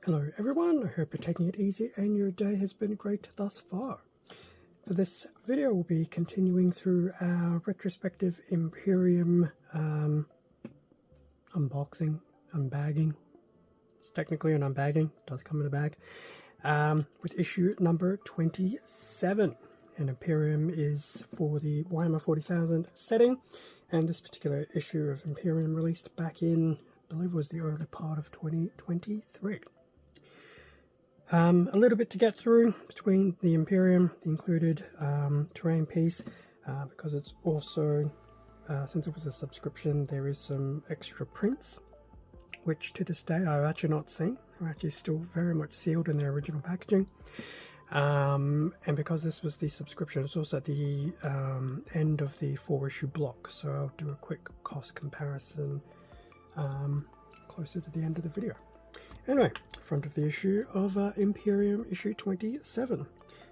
Hello everyone, I hope you're taking it easy and your day has been great thus far. For this video we'll be continuing through our retrospective Imperium unboxing, unbagging. It's technically an unbagging, it does come in a bag, with issue number 27. And Imperium is for the Warhammer 40,000 setting, and this particular issue of Imperium released back in, I believe it was the early part of 2023. A little bit to get through between the Imperium, the included terrain piece, because it's also, since it was a subscription, there is some extra prints, which to this day I've actually not seen. They're actually still very much sealed in their original packaging. And because this was the subscription, it's also at the end of the 4-issue block, so I'll do a quick cost comparison closer to the end of the video. Anyway, front of the issue of Imperium issue 27.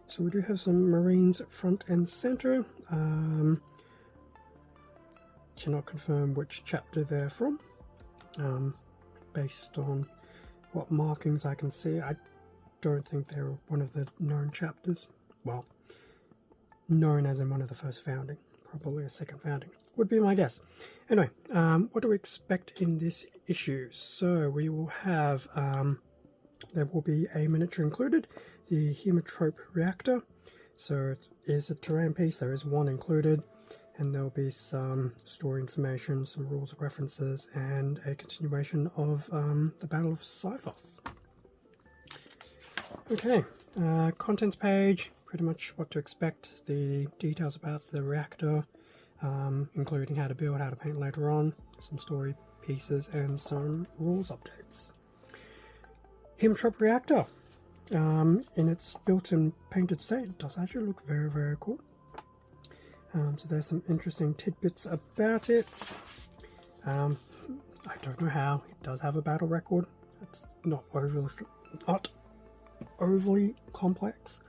So we do have some Marines front and center. Cannot confirm which chapter they're from, based on what markings I can see. I don't think they're one of the known chapters. Well, known as in one of the first founding, probably a second founding would be my guess. Anyway, what do we expect in this issue? So we will have, there will be a miniature included, the Haemotrope Reactor. So it is a terrain piece, there is one included, and there will be some story information, some rules of references, and a continuation of the Battle of Siphoth. Okay, contents page, pretty much what to expect, the details about the reactor, including how to build, how to paint later on, some story pieces, and some rules updates. Haemotrope Reactor, in its built and painted state, does actually look very, very cool. So there's some interesting tidbits about it. I don't know how. It does have a battle record. It's not overly complex,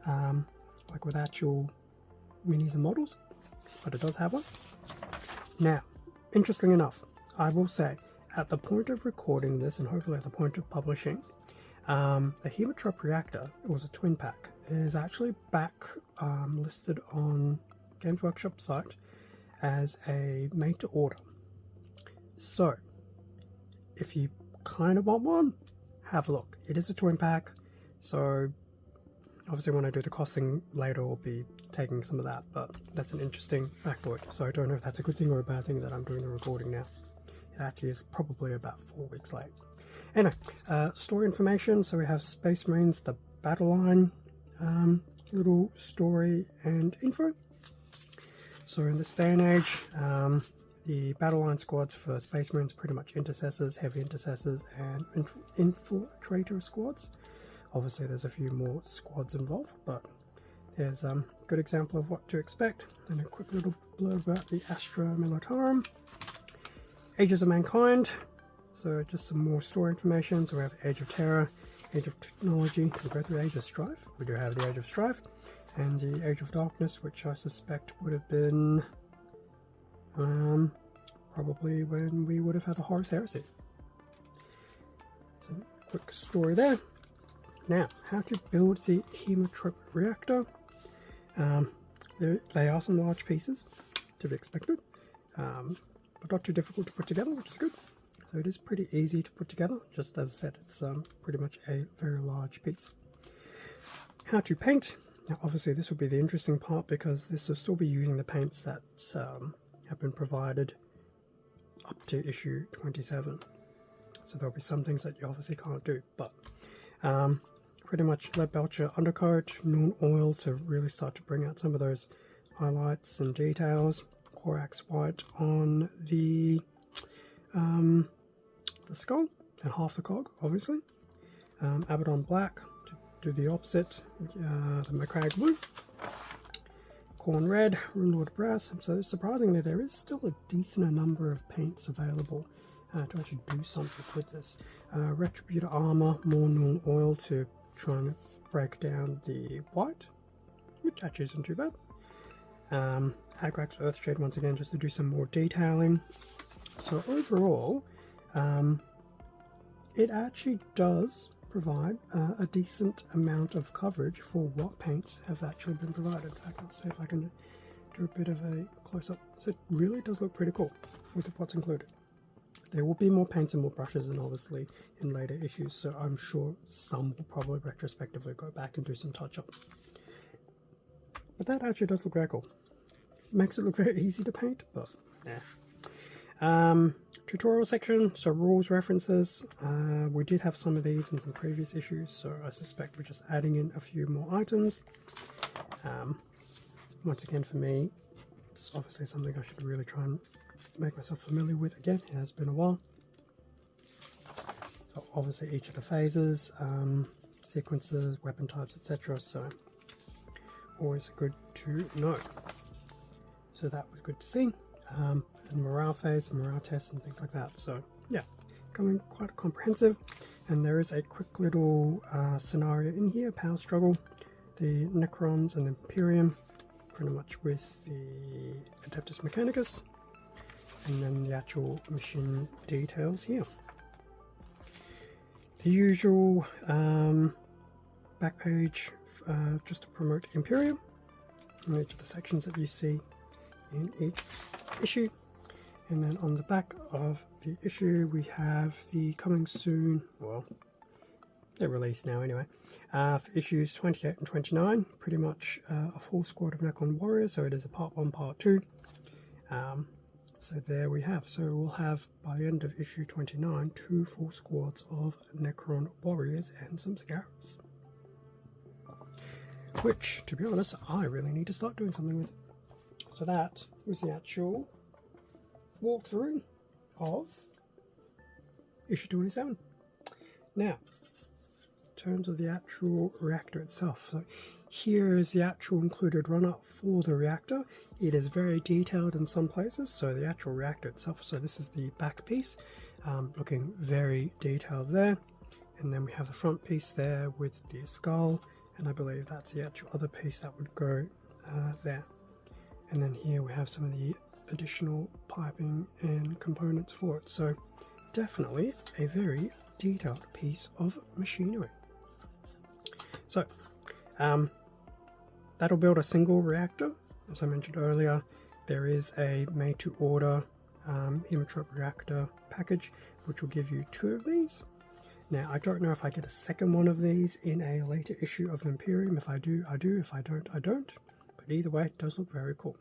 like with actual minis and models, but it does have one. Now, interesting enough, I will say, at the point of recording this, and hopefully at the point of publishing, the Haemotrope Reactor, it was a twin pack, is actually back listed on Games Workshop site as a made to order. So, if you kind of want one, have a look. It is a twin pack, so obviously when I do the costing later I'll be taking some of that, but that's an interesting factoid. So I don't know if that's a good thing or a bad thing that I'm doing the recording now. It actually is probably about 4 weeks late. Anyway, story information. So we have Space Marines, the battle line, little story and info. So in this day and age, the battle line squads for Space Marines are pretty much intercessors, heavy intercessors, and infiltrator squads. Obviously there's a few more squads involved, but there's a good example of what to expect, and a quick little blurb about the Astra Militarum. Ages of Mankind, so just some more story information. So we have Age of Terror, Age of Technology, we go through Age of Strife, we do have the Age of Strife, and the Age of Darkness, which I suspect would have been probably when we would have had the Horus Heresy. Some quick story there. Now, how to build the Haemotrope Reactor. They are some large pieces, to be expected, but not too difficult to put together, which is good. So it is pretty easy to put together, just as I said, it's pretty much a very large piece. How to paint. Now obviously this will be the interesting part, because this will still be using the paints that have been provided up to issue 27. So there'll be some things that you obviously can't do, but pretty much lead belcher undercoat, Nuln oil to really start to bring out some of those highlights and details. Corax white on the skull and half the cog, obviously. Abaddon black to do the opposite. The Macragge blue. Corn red, Runelord brass. So surprisingly, there is still a decent number of paints available to actually do something with this. Retributor armor, more Nuln oil to try and break down the white, which actually isn't too bad. Agrax Earthshade once again, just to do some more detailing. So overall, it actually does provide a decent amount of coverage for what paints have actually been provided. In fact, let's see if I can do a bit of a close-up. So it really does look pretty cool with what's included. There will be more paints and more brushes, and obviously in later issues, so I'm sure some will probably retrospectively go back and do some touch-ups. But that actually does look very cool. Makes it look very easy to paint, but yeah. Tutorial section, so rules, references. We did have some of these in some previous issues, so I suspect we're just adding in a few more items. Once again, for me, it's obviously something I should really try and make myself familiar with again. It has been a while. So obviously each of the phases, sequences, weapon types, etc. So always good to know. So that was good to see. And morale phase, morale tests and things like that. So yeah, coming quite comprehensive. And there is a quick little scenario in here, power struggle, the Necrons and the Imperium, pretty much with the Adeptus Mechanicus, and then the actual mission details here. The usual back page just to promote Imperium, and each of the sections that you see in each issue. And then on the back of the issue we have the coming soon, well, they're released now anyway, for issues 28 and 29, pretty much a full squad of Necron warriors, so it is a part 1, part 2. So there we have, so we'll have by the end of issue 29 2 full squads of Necron warriors and some scarabs. Which, to be honest, I really need to start doing something with. So that was the actual walkthrough of issue 27. Now, in terms of the actual reactor itself, so here is the actual included run-up for the reactor. It is very detailed in some places, so the actual reactor itself, so this is the back piece, looking very detailed there. And then we have the front piece there with the skull, and I believe that's the actual other piece that would go there. And then here we have some of the additional piping and components for it, so definitely a very detailed piece of machinery. So that'll build a single reactor. As I mentioned earlier, there is a made to order Haemotrope reactor package which will give you 2 of these. Now I don't know if I get a second one of these in a later issue of Imperium. If I do, I do. If I don't, I don't. But either way, it does look very cool.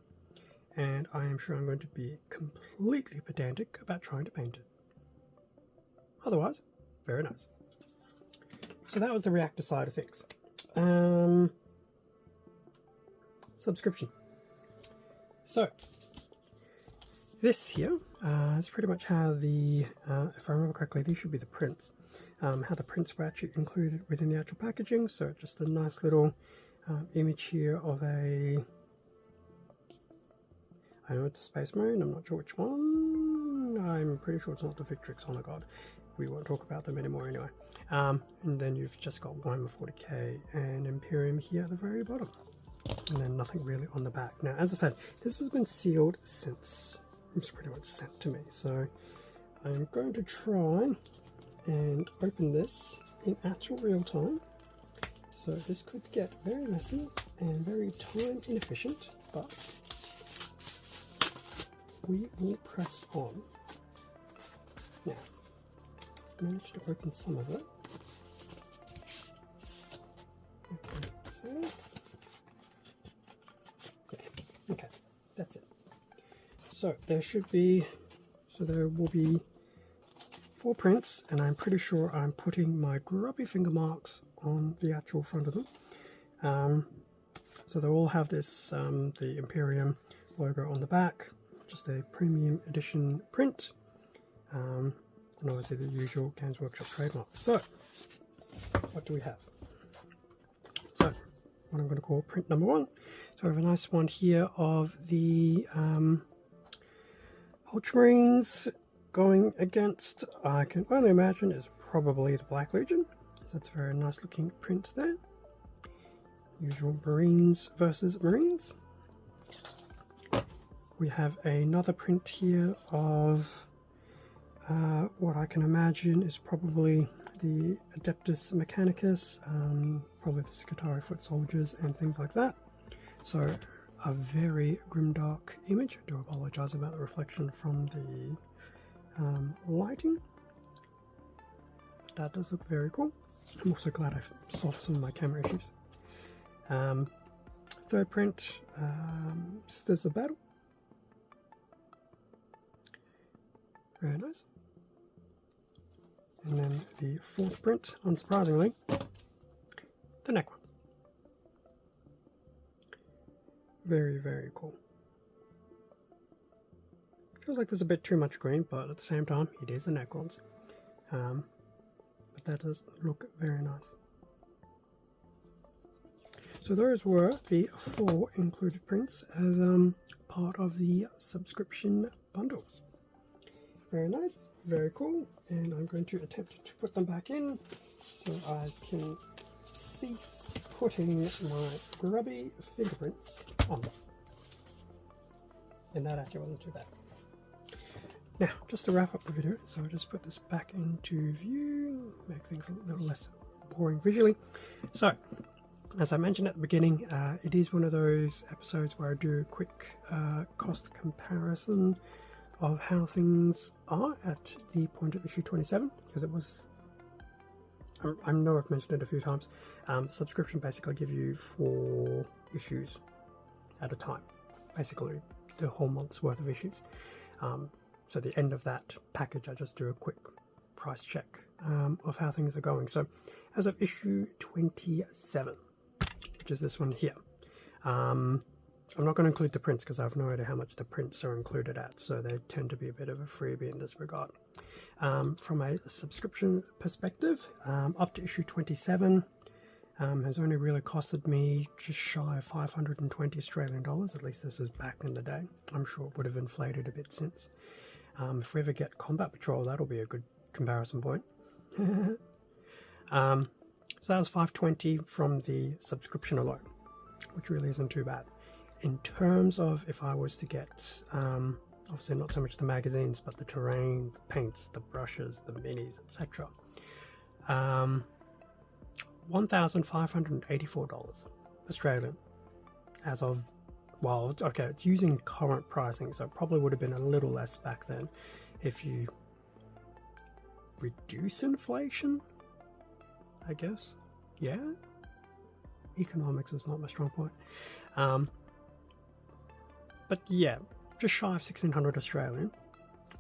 And I am sure I'm going to be completely pedantic about trying to paint it. Otherwise, very nice. So that was the reactor side of things. Subscription. So this here is pretty much how the, if I remember correctly, these should be the prints. How the prints were actually included within the actual packaging. So just a nice little image here of a, I know it's a Space Marine, I'm not sure which one. I'm pretty sure it's not the Victrix, oh my god. We won't talk about them anymore anyway. And then you've just got Warhammer 40k and Imperium here at the very bottom. And then nothing really on the back. Now, as I said, this has been sealed since it was pretty much sent to me. So I'm going to try and open this in actual real time. So this could get very messy and very time inefficient, but we will press on. Now, I managed to open some of it. Okay, so. Okay, that's it. So there should be, so there will be 4 prints, and I'm pretty sure I'm putting my grubby finger marks on the actual front of them. So they all have this, the Imperium logo on the back, just a premium edition print, and obviously the usual Games Workshop trademark. So, what do we have? So, what I'm going to call print number 1. So we have a nice one here of the Ultramarines going against, I can only imagine, is probably the Black Legion. So that's a very nice looking print there. Usual Marines versus Marines. We have another print here of what I can imagine is probably the Adeptus Mechanicus, probably the Scutari foot soldiers and things like that. So a very grimdark image. I do apologise about the reflection from the lighting. That does look very cool. I'm also glad I've solved some of my camera issues. Third print, Sisters of Battle. Very nice. And then the fourth print, unsurprisingly, the Necrons. Very, very cool. Feels like there's a bit too much green, but at the same time, it is the Necrons. But that does look very nice. So those were the 4 included prints as part of the subscription bundle. Very nice, very cool, and I'm going to attempt to put them back in so I can cease putting my grubby fingerprints on them. And that actually wasn't too bad. Now, just to wrap up the video, so I'll just put this back into view, make things a little less boring visually. So, as I mentioned at the beginning, it is one of those episodes where I do a quick cost comparison of how things are at the point of issue 27, because it was, I know I've mentioned it a few times, subscription basically give you 4 issues at a time, basically the whole month's worth of issues. So at the end of that package I just do a quick price check of how things are going. So as of issue 27, which is this one here, I'm not going to include the prints because I have no idea how much the prints are included at, so they tend to be a bit of a freebie in this regard. From a subscription perspective, up to issue 27 has only really costed me just shy of 520 Australian dollars, at least this is back in the day. I'm sure it would have inflated a bit since. If we ever get Combat Patrol, that'll be a good comparison point. So that was 520 from the subscription alone, which really isn't too bad. In terms of if I was to get, obviously not so much the magazines, but the terrain, the paints, the brushes, the minis, etc. $1,584 Australian as of, well, okay, it's using current pricing, so it probably would have been a little less back then if you reduce inflation, I guess. Yeah, economics is not my strong point. But yeah, just shy of 1,600 Australian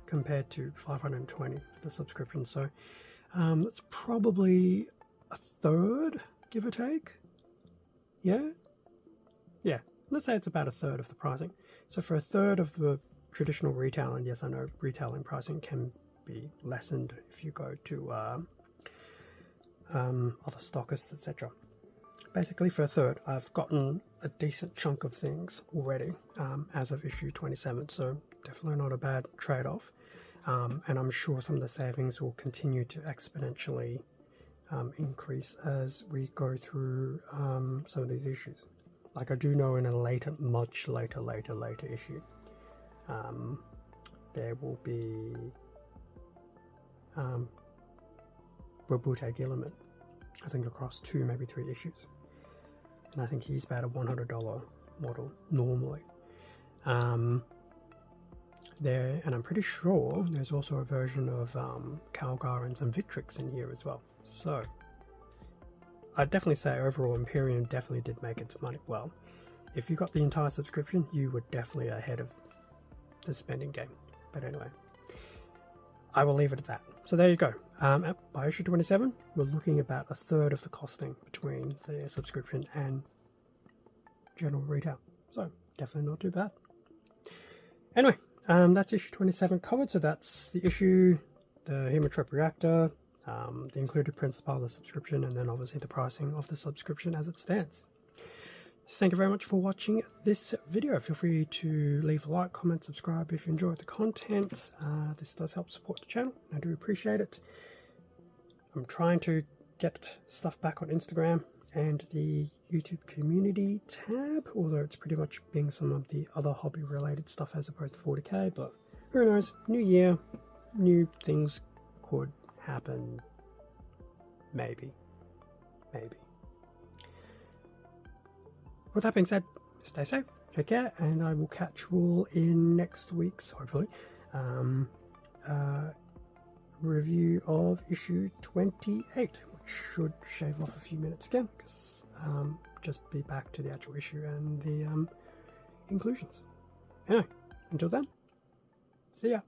compared to 520 for the subscription. So that's probably a third, give or take. Yeah, let's say it's about a third of the pricing. So for a third of the traditional retail, and yes, I know retailing pricing can be lessened if you go to other stockists, etc. Basically for a third, I've gotten a decent chunk of things already as of issue 27, so definitely not a bad trade-off. And I'm sure some of the savings will continue to exponentially increase as we go through some of these issues. Like I do know in a later, much later issue, there will be Robute Gilliman, I think across 2, maybe 3 issues. And I think he's about a $100 model normally. There, and I'm pretty sure there's also a version of Calgarans and Victrix in here as well. So I'd definitely say overall Imperium definitely did make its money well. If you got the entire subscription, you were definitely ahead of the spending game. But anyway, I will leave it at that. So there you go. By issue 27, we're looking about a third of the costing between the subscription and general retail. So definitely not too bad. Anyway, that's issue 27 covered. So that's the issue, the Haemotrope Reactor, the included prints as part of the subscription, and then obviously the pricing of the subscription as it stands. Thank you very much for watching this video. Feel free to leave a like, comment, subscribe if you enjoyed the content. This does help support the channel. I do appreciate it. I'm trying to get stuff back on Instagram and the YouTube community tab, although it's pretty much being some of the other hobby related stuff as opposed to 40k, but who knows, new year, new things could happen. Maybe. With that being said, stay safe, take care, and I will catch you all in next week's, hopefully, review of issue 28, which should shave off a few minutes again, because just be back to the actual issue and the inclusions. Anyway, until then, see ya.